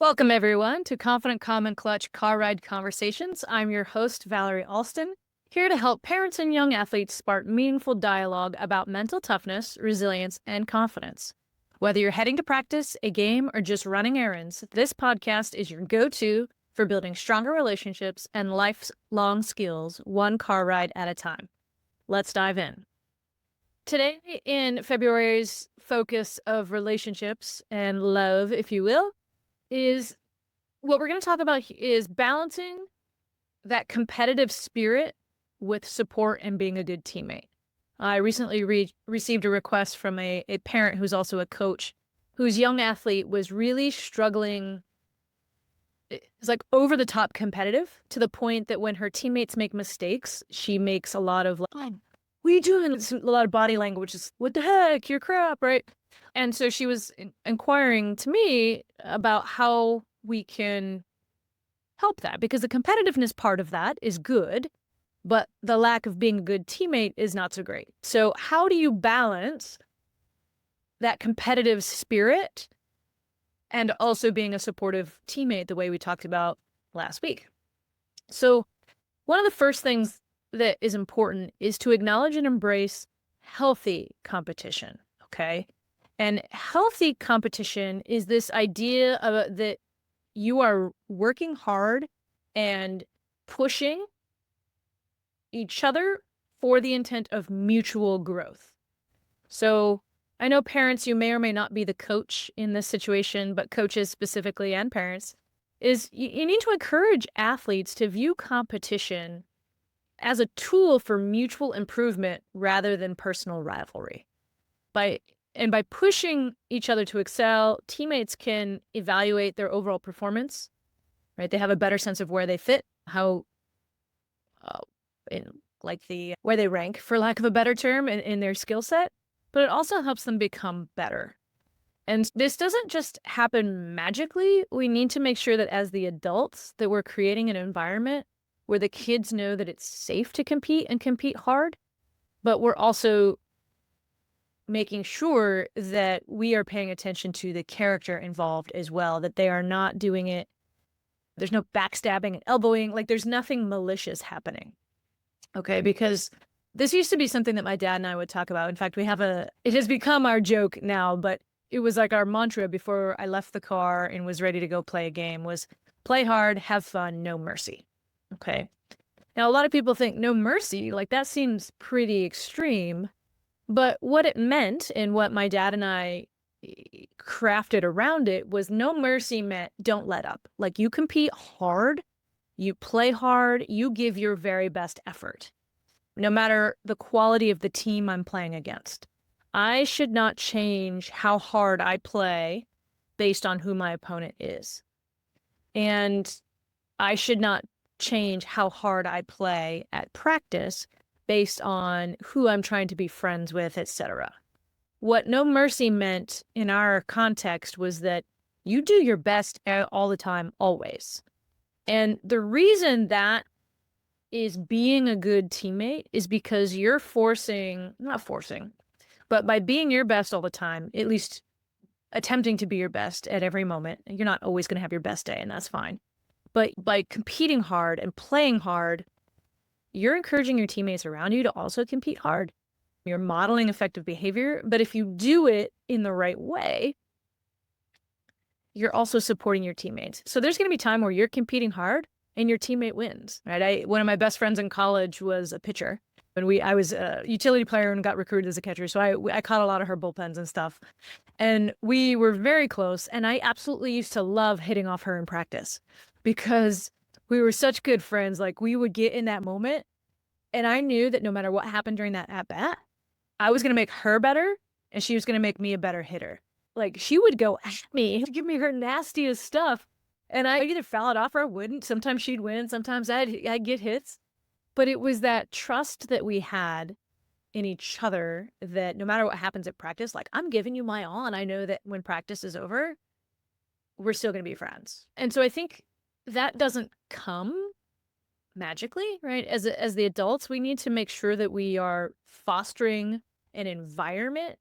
Welcome, everyone, to Confident Common Clutch Car Ride Conversations. I'm your host, Valerie Alston, here to help parents and young athletes spark meaningful dialogue about mental toughness, resilience, and confidence. Whether you're heading to practice, a game, or just running errands, this podcast is your go-to for building stronger relationships and lifelong skills, one car ride at a time. Let's dive in. Today, in February's focus of relationships and love, if you will, is what we're going to talk about is balancing that competitive spirit with support and being a good teammate. I recently received a request from a parent who's also a coach whose young athlete was really struggling. It's like over the top competitive to the point that when her teammates make mistakes, she makes a lot of like, "Oh, what are you doing?" It's a lot of body language. Just, what the heck? You're crap, right? And so she was inquiring to me about how we can help that, because the competitiveness part of that is good, but the lack of being a good teammate is not so great. So how do you balance that competitive spirit and also being a supportive teammate the way we talked about last week? So one of the first things that is important is to acknowledge and embrace healthy competition, okay? And healthy competition is this idea of that you are working hard and pushing each other for the intent of mutual growth. So I know parents, you may or may not be the coach in this situation, but coaches specifically and parents, is you need to encourage athletes to view competition as a tool for mutual improvement rather than personal rivalry. By pushing each other to excel, teammates can evaluate their overall performance, right? They have a better sense of where they fit, how, where they rank, for lack of a better term, in their skill set, but it also helps them become better. And this doesn't just happen magically. We need to make sure that as the adults that we're creating an environment where the kids know that it's safe to compete and compete hard, but we're also making sure that we are paying attention to the character involved as well, that they are not doing it. There's no backstabbing and elbowing, like there's nothing malicious happening. Okay, because this used to be something that my dad and I would talk about. In fact, it has become our joke now, but it was like our mantra before I left the car and was ready to go play a game was play hard, have fun, no mercy. Okay. Now, a lot of people think no mercy, like that seems pretty extreme. But what it meant and what my dad and I crafted around it was no mercy meant don't let up. Like you compete hard, you play hard, you give your very best effort, no matter the quality of the team I'm playing against. I should not change how hard I play based on who my opponent is. And I should not change how hard I play at practice based on who I'm trying to be friends with, etc. What no mercy meant in our context was that you do your best all the time, always. And the reason that is being a good teammate is because you're not forcing, but by being your best all the time, at least attempting to be your best at every moment, you're not always going to have your best day, and that's fine. But by competing hard and playing hard, you're encouraging your teammates around you to also compete hard. You're modeling effective behavior, but if you do it in the right way, you're also supporting your teammates. So there's going to be time where you're competing hard and your teammate wins, right? One of my best friends in college was a pitcher, and I was a utility player and got recruited as a catcher. So I caught a lot of her bullpens and stuff, and we were very close. And I absolutely used to love hitting off her in practice because we were such good friends. Like we would get in that moment, and I knew that no matter what happened during that at bat, I was going to make her better, and she was going to make me a better hitter. Like she would go at me, give me her nastiest stuff, and I either foul it off or I wouldn't. Sometimes she'd win, sometimes I'd get hits, but it was that trust that we had in each other that no matter what happens at practice, like I'm giving you my all, and I know that when practice is over, we're still going to be friends. And so I think that doesn't come magically, right? As the adults, we need to make sure that we are fostering an environment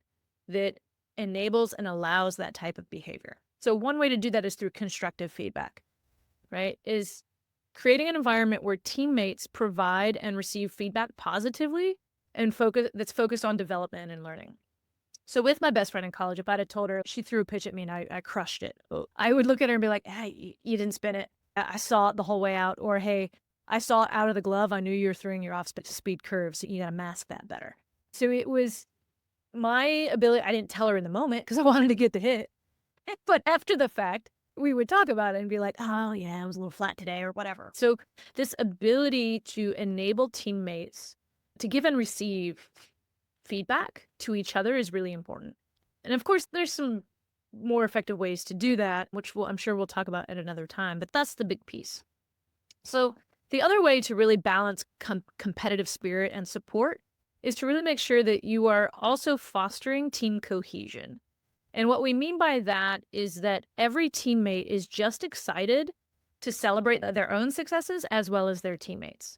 that enables and allows that type of behavior. So one way to do that is through constructive feedback, right? Is creating an environment where teammates provide and receive feedback positively and that's focused on development and learning. So with my best friend in college, if I'd have told her she threw a pitch at me and I crushed it, I would look at her and be like, hey, you didn't spin it. I saw it the whole way out. Or, hey, I saw it out of the glove. I knew you were throwing your off-speed curve, so you got to mask that better. So it was my ability. I didn't tell her in the moment because I wanted to get the hit. But after the fact, we would talk about it and be like, oh, yeah, I was a little flat today or whatever. So this ability to enable teammates to give and receive feedback to each other is really important. And of course, there's some more effective ways to do that, which I'm sure we'll talk about at another time, but that's the big piece. So the other way to really balance competitive spirit and support is to really make sure that you are also fostering team cohesion. And what we mean by that is that every teammate is just excited to celebrate their own successes as well as their teammates.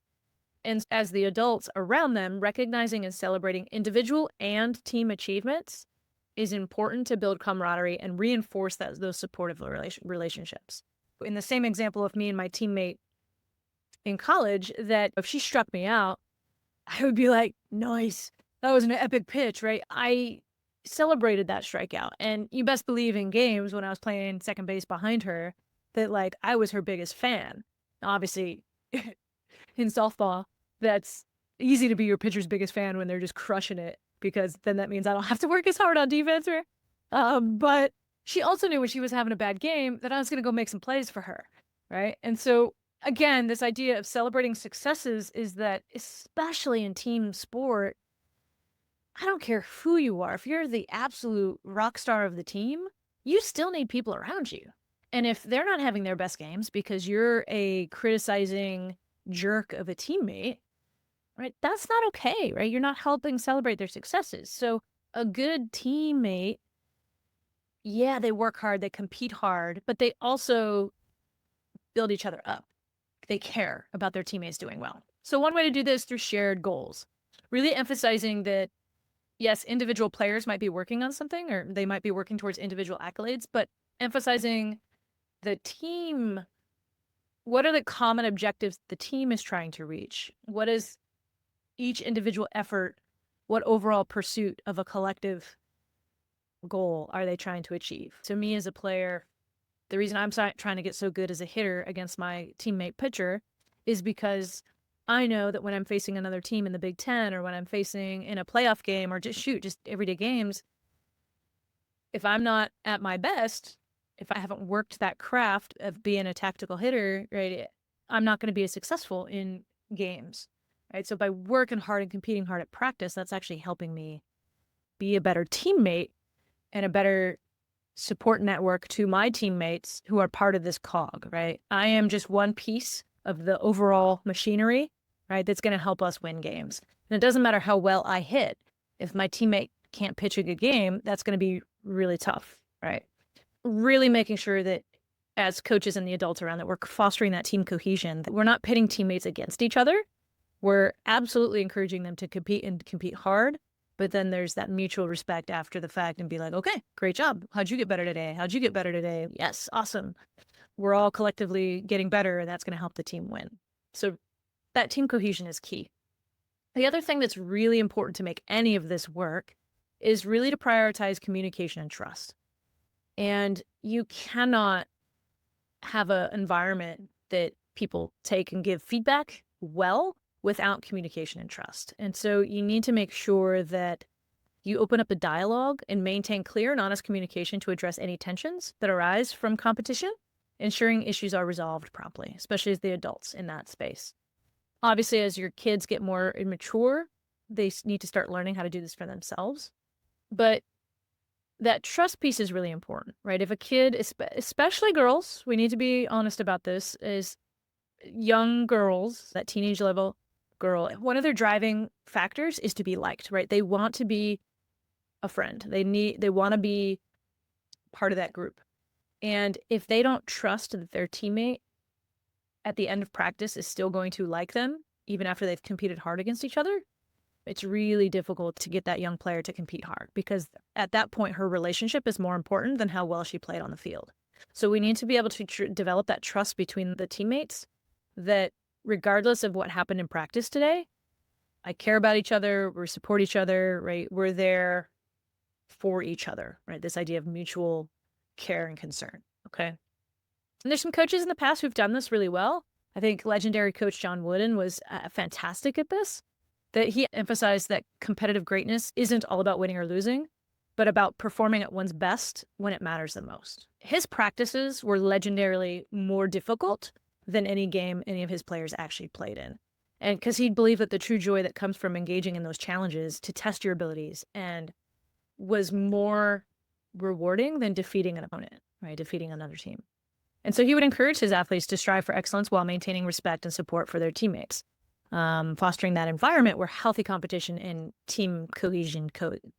And as the adults around them, recognizing and celebrating individual and team achievements is important to build camaraderie and reinforce those supportive relationships. In the same example of me and my teammate in college, that if she struck me out, I would be like, nice, that was an epic pitch, right? I celebrated that strikeout. And you best believe in games when I was playing second base behind her that like I was her biggest fan. Obviously, in softball, that's easy to be your pitcher's biggest fan when they're just crushing it, because then that means I don't have to work as hard on defense. But she also knew when she was having a bad game that I was going to go make some plays for her, right? And so, again, this idea of celebrating successes is that, especially in team sport, I don't care who you are. If you're the absolute rock star of the team, you still need people around you. And if they're not having their best games because you're a criticizing jerk of a teammate, right? That's not okay, right? You're not helping celebrate their successes. So a good teammate, yeah, they work hard, they compete hard, but they also build each other up. They care about their teammates doing well. So one way to do this through shared goals, really emphasizing that, yes, individual players might be working on something or they might be working towards individual accolades, but emphasizing the team. What are the common objectives the team is trying to reach? What is each individual effort? What overall pursuit of a collective goal are they trying to achieve? So me as a player, the reason I'm trying to get so good as a hitter against my teammate pitcher is because I know that when I'm facing another team in the Big Ten or when I'm facing in a playoff game or just everyday games, if I'm not at my best, if I haven't worked that craft of being a tactical hitter, right, I'm not going to be as successful in games, right? So by working hard and competing hard at practice, that's actually helping me be a better teammate and a better support network to my teammates who are part of this cog, right? I am just one piece of the overall machinery, right, that's going to help us win games. And it doesn't matter how well I hit. If my teammate can't pitch a good game, that's going to be really tough, right? Really making sure that as coaches and the adults around that we're fostering that team cohesion, that we're not pitting teammates against each other. We're absolutely encouraging them to compete and compete hard. But then there's that mutual respect after the fact and be like, okay, great job. How'd you get better today? How'd you get better today? Yes, awesome. We're all collectively getting better, and that's going to help the team win. So that team cohesion is key. The other thing that's really important to make any of this work is really to prioritize communication and trust. And you cannot have an environment that people take and give feedback well without communication and trust. And so you need to make sure that you open up a dialogue and maintain clear and honest communication to address any tensions that arise from competition, ensuring issues are resolved promptly, especially as the adults in that space. Obviously, as your kids get more immature, they need to start learning how to do this for themselves. But that trust piece is really important, right? If a kid, especially girls, we need to be honest about this, is young girls, that teenage level girl, one of their driving factors is to be liked, right? They want to be a friend. They want to be part of that group. And if they don't trust that their teammate at the end of practice is still going to like them, even after they've competed hard against each other, it's really difficult to get that young player to compete hard, because at that point, her relationship is more important than how well she played on the field. So we need to be able to develop that trust between the teammates that regardless of what happened in practice today, I care about each other, we support each other, right? We're there for each other, right? This idea of mutual care and concern, okay? And there's some coaches in the past who've done this really well. I think legendary coach John Wooden was fantastic at this, that he emphasized that competitive greatness isn't all about winning or losing, but about performing at one's best when it matters the most. His practices were legendarily more difficult than any game any of his players actually played in. And because he believed that the true joy that comes from engaging in those challenges to test your abilities and was more rewarding than defeating an opponent, right? Defeating another team. And so he would encourage his athletes to strive for excellence while maintaining respect and support for their teammates, fostering that environment where healthy competition and team cohesion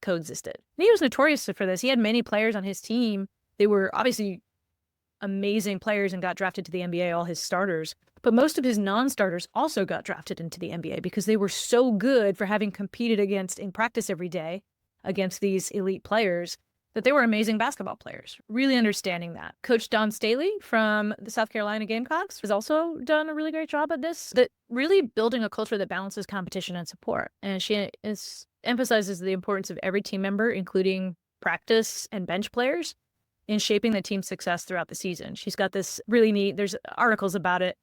coexisted. And he was notorious for this. He had many players on his team. They were obviously amazing players and got drafted to the NBA, all his starters. But most of his non-starters also got drafted into the NBA because they were so good for having competed against in practice every day against these elite players that they were amazing basketball players, really understanding that. Coach Don Staley from the South Carolina Gamecocks has also done a really great job at this, that really building a culture that balances competition and support. And she emphasizes the importance of every team member, including practice and bench players, in shaping the team's success throughout the season. She's got this really neat, there's articles about it,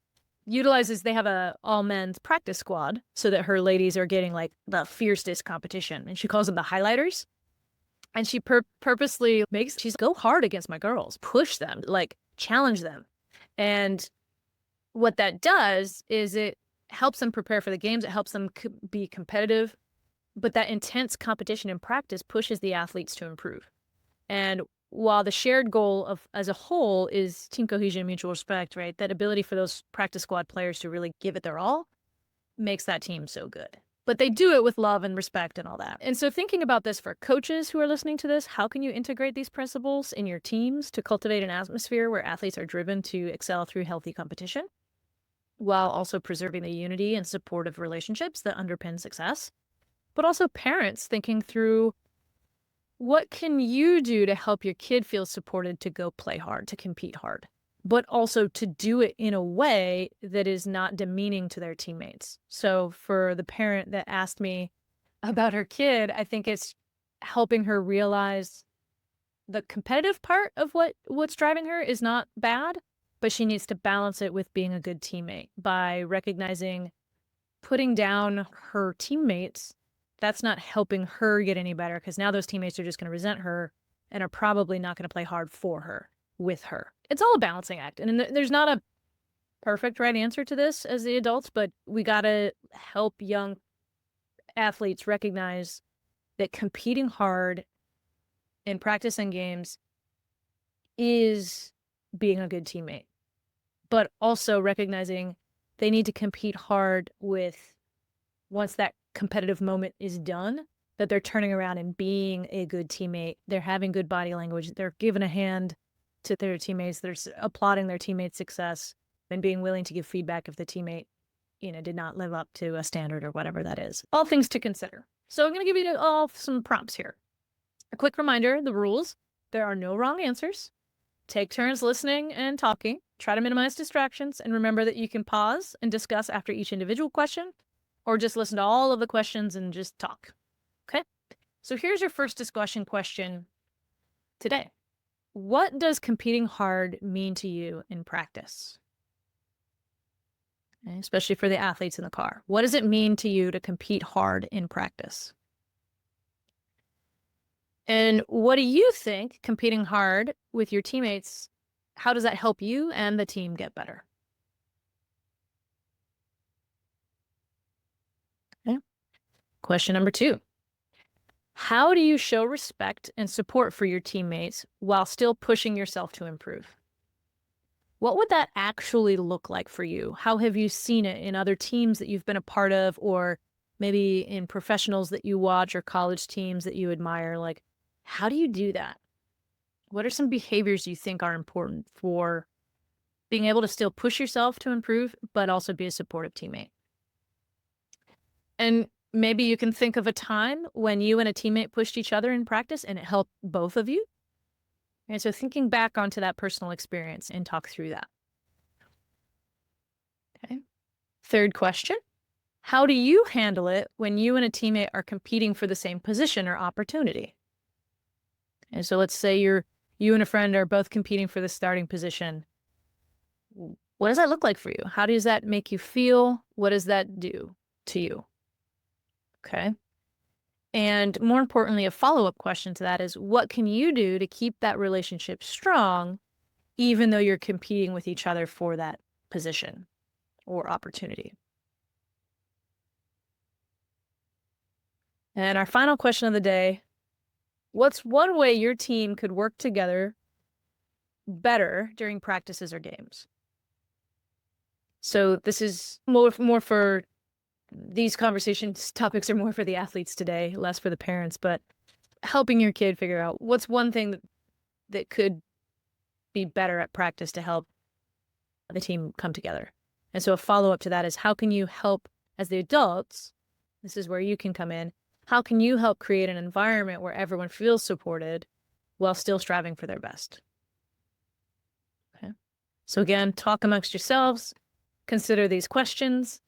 they have a all men's practice squad so that her ladies are getting like the fiercest competition. And she calls them the highlighters. And she purposely she's go hard against my girls, push them, like challenge them. And what that does is it helps them prepare for the games. It helps them be competitive. But that intense competition in practice pushes the athletes to improve. And while the shared goal of as a whole is team cohesion and mutual respect, right? That ability for those practice squad players to really give it their all makes that team so good. But they do it with love and respect and all that. And so thinking about this for coaches who are listening to this, how can you integrate these principles in your teams to cultivate an atmosphere where athletes are driven to excel through healthy competition while also preserving the unity and supportive relationships that underpin success? But also parents thinking through, what can you do to help your kid feel supported to go play hard, to compete hard, but also to do it in a way that is not demeaning to their teammates? So for the parent that asked me about her kid, I think it's helping her realize the competitive part of what's driving her is not bad, but she needs to balance it with being a good teammate by recognizing putting down her teammates. That's not helping her get any better, because now those teammates are just going to resent her and are probably not going to play hard for her, with her. It's all a balancing act. And there's not a perfect right answer to this as the adults, but we got to help young athletes recognize that competing hard in practice and games is being a good teammate, but also recognizing they need to compete hard with, once that competitive moment is done, that they're turning around and being a good teammate. They're having good body language. They're giving a hand to their teammates. They're applauding their teammate's success and being willing to give feedback if the teammate, did not live up to a standard or whatever that is. All things to consider. So I'm going to give you all some prompts here. A quick reminder, the rules. There are no wrong answers. Take turns listening and talking. Try to minimize distractions. And remember that you can pause and discuss after each individual question, or just listen to all of the questions and just talk. Okay? So here's your first discussion question today. What does competing hard mean to you in practice? Okay, especially for the athletes in the car. What does it mean to you to compete hard in practice? And what do you think competing hard with your teammates, how does that help you and the team get better? Okay. Question number 2. How do you show respect and support for your teammates while still pushing yourself to improve? What would that actually look like for you? How have you seen it in other teams that you've been a part of, or maybe in professionals that you watch or college teams that you admire? Like, how do you do that? What are some behaviors you think are important for being able to still push yourself to improve, but also be a supportive teammate? And maybe you can think of a time when you and a teammate pushed each other in practice and it helped both of you. And so thinking back onto that personal experience and talk through that. Okay. Third question. How do you handle it when you and a teammate are competing for the same position or opportunity? And so let's say you and a friend are both competing for the starting position. What does that look like for you? How does that make you feel? What does that do to you? Okay. And more importantly, a follow-up question to that is what can you do to keep that relationship strong, even though you're competing with each other for that position or opportunity? And our final question of the day, what's one way your team could work together better during practices or games? So this is more for these conversations topics are more for the athletes today, less for the parents, but helping your kid figure out what's one thing that could be better at practice to help the team come together. And so a follow-up to that is how can you help as the adults? This is where you can come in. How can you help create an environment where everyone feels supported while still striving for their best? Okay. So again, talk amongst yourselves, consider these questions,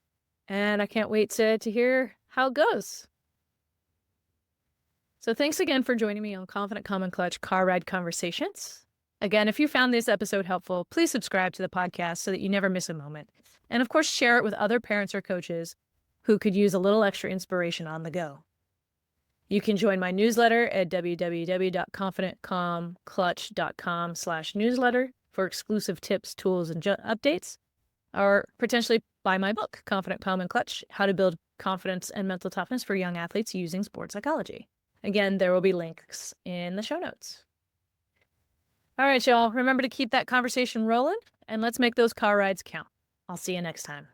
and I can't wait to hear how it goes. So thanks again for joining me on Confident Calm and Clutch Car Ride Conversations. Again, if you found this episode helpful, please subscribe to the podcast so that you never miss a moment. And of course, share it with other parents or coaches who could use a little extra inspiration on the go. You can join my newsletter at www.confidentcalmclutch.com/newsletter for exclusive tips, tools, and updates, or potentially buy my book, Confident Calm and Clutch, How to Build Confidence and Mental Toughness for Young Athletes Using Sports Psychology. Again, there will be links in the show notes. All right, y'all, remember to keep that conversation rolling, and let's make those car rides count. I'll see you next time.